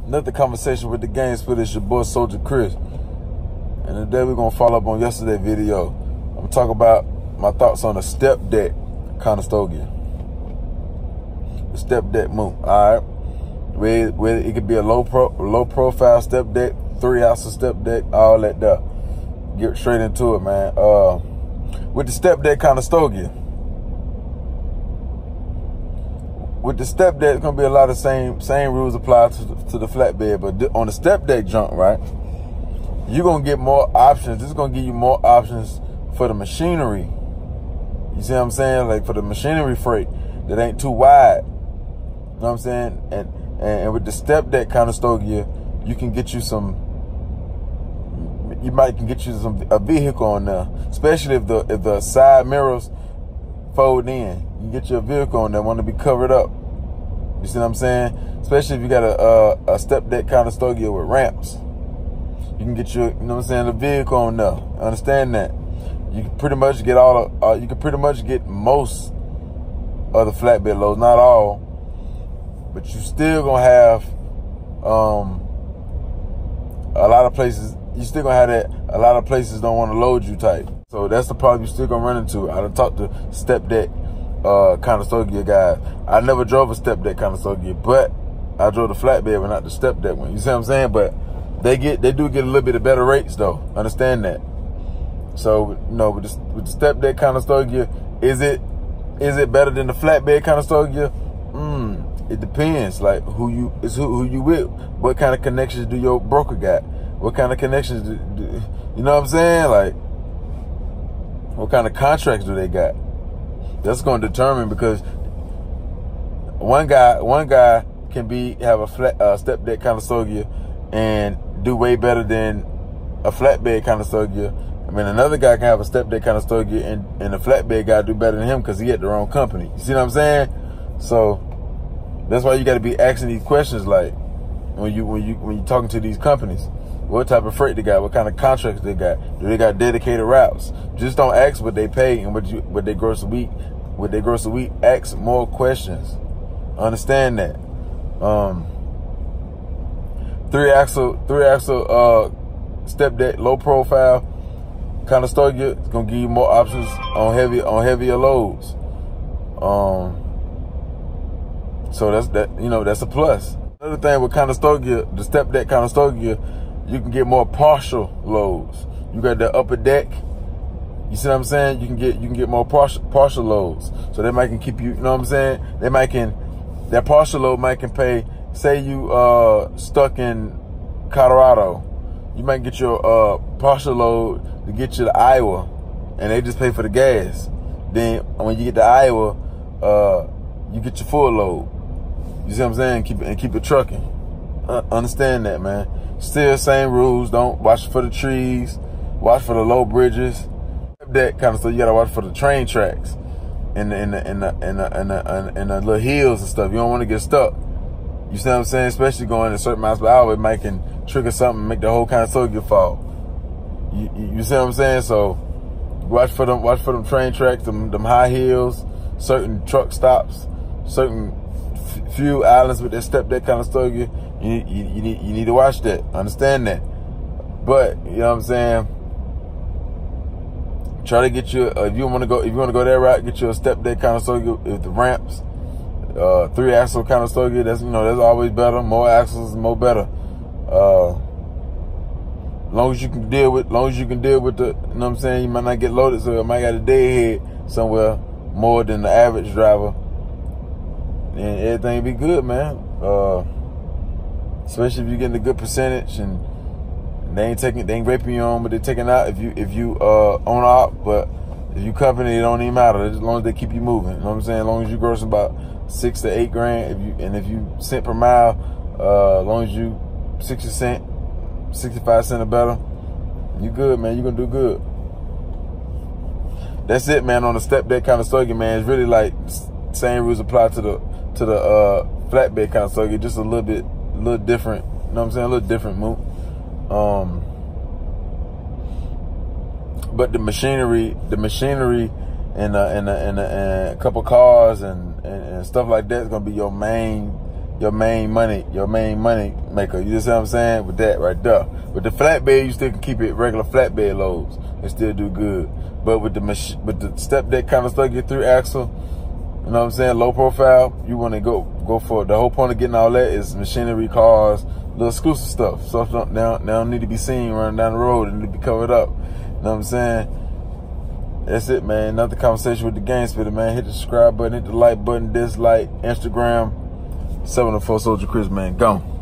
Another conversation with the gang split. It's your boy Soldier Chris. And today we're gonna follow up on yesterday's video. I'm gonna talk about my thoughts on a step deck Conestoga. The step deck move. Alright. Where it could be a low profile step deck, 3-axle step deck, all that there. Get straight into it, man. With the step deck Conestoga. With the step deck, it's gonna be a lot of same rules apply to the flatbed, but on the step deck junk, right? You're gonna get more options. This is gonna give you more options for the machinery. You see what I'm saying? Like for the machinery freight that ain't too wide. You know what I'm saying? And with the step deck Conestoga, you can get you a vehicle on there, especially if the side mirrors fold in. You can get you a vehicle on there want to be covered up. You see what I'm saying? Especially if you got a step deck Conestoga with ramps. You can get you know what I'm saying, a vehicle on there. Understand that? You can pretty much get you can pretty much get most of the flatbed loads, not all, but you still gonna have a lot of places. You still gonna have that. A lot of places don't want to load you tight. So that's the problem you still gonna run into. I done talked to step deck Conestoga guys. I never drove a step deck Conestoga, but I drove the flatbed but not the step deck one. You see what I'm saying? But they do get a little bit of better rates though. Understand that. So you know, with the step deck Conestoga, is it better than the flatbed Conestoga? It depends. Like who you with. What kind of connections do your broker got? What kind of connections do you know what I'm saying? Like what kind of contracts do they got? That's going to determine, because one guy can have a step deck Conestoga and do way better than a flatbed Conestoga. I mean, another guy can have a step deck Conestoga and a flatbed guy do better than him because he at the wrong company. You see what I'm saying? So that's why you got to be asking these questions, like when you talking to these companies. What type of freight they got? What kind of contracts they got? Do they got dedicated routes? Just don't ask what they pay and what they gross a week. What they gross a week. Ask more questions. Understand that. 3-axle step deck, low profile Conestoga is gonna give you more options on heavier loads. So that's a plus. Another thing with Conestoga, the step deck Conestoga, you can get more partial loads. You got the upper deck. You see what I'm saying? You can get more partial loads. So that might can keep you know what I'm saying? That partial load might can pay. Say you stuck in Colorado, you might get your partial load to get you to Iowa, and they just pay for the gas. Then when you get to Iowa, you get your full load. You see what I'm saying? Keep it trucking. Understand that, man. Still same rules. Don't watch for the trees. Watch for the low bridges. That kind of stuff. You gotta watch for the train tracks and the little hills and stuff. You don't want to get stuck. You see what I'm saying? Especially going at certain miles per hour, it might can trigger something and make the whole Conestoga fall. You see what I'm saying? So watch for them train tracks, them high hills, certain truck stops, certain few islands with that step deck Conestoga. You need to watch that. Understand that. But you know what I'm saying? Try to get you if you want to go that route, get you a step deck Conestoga with the ramps, 3-axle Conestoga. That's always better. More axles, more better. Long as you can deal with the, you know what I'm saying. You might not get loaded, so it might got a deadhead somewhere more than the average driver, and everything be good, man. Especially if you're getting a good percentage and they ain't raping you on, but they're taking out if you own up. But if you company, it don't even matter as long as they keep you moving. You know what I'm saying? As long as you grossing about $6 to $8 grand, if you cent per mile, as long as you 60 cent, 65 cent or better, you good, man. You gonna do good. That's it, man. On the step deck Conestoga, man, it's really like same rules apply to the flatbed Conestoga, just a little different. You know what I'm saying? A little different move. But the machinery and a couple cars and stuff like that is gonna be your main your main money maker. You see what I'm saying? With that right there. With the flatbed, you still can keep it regular flatbed loads and still do good. But with the step deck Conestoga 3-axle, you know what I'm saying, low profile, you want to go for it. The whole point of getting all that is machinery, cars, little exclusive stuff. So they don't need to be seen running down the road. They need to be covered up. You know what I'm saying? That's it, man. Another conversation with the Game Spitter, man. Hit the subscribe button, hit the like button, dislike, Instagram. 704 Soldier Chris, man. Gone.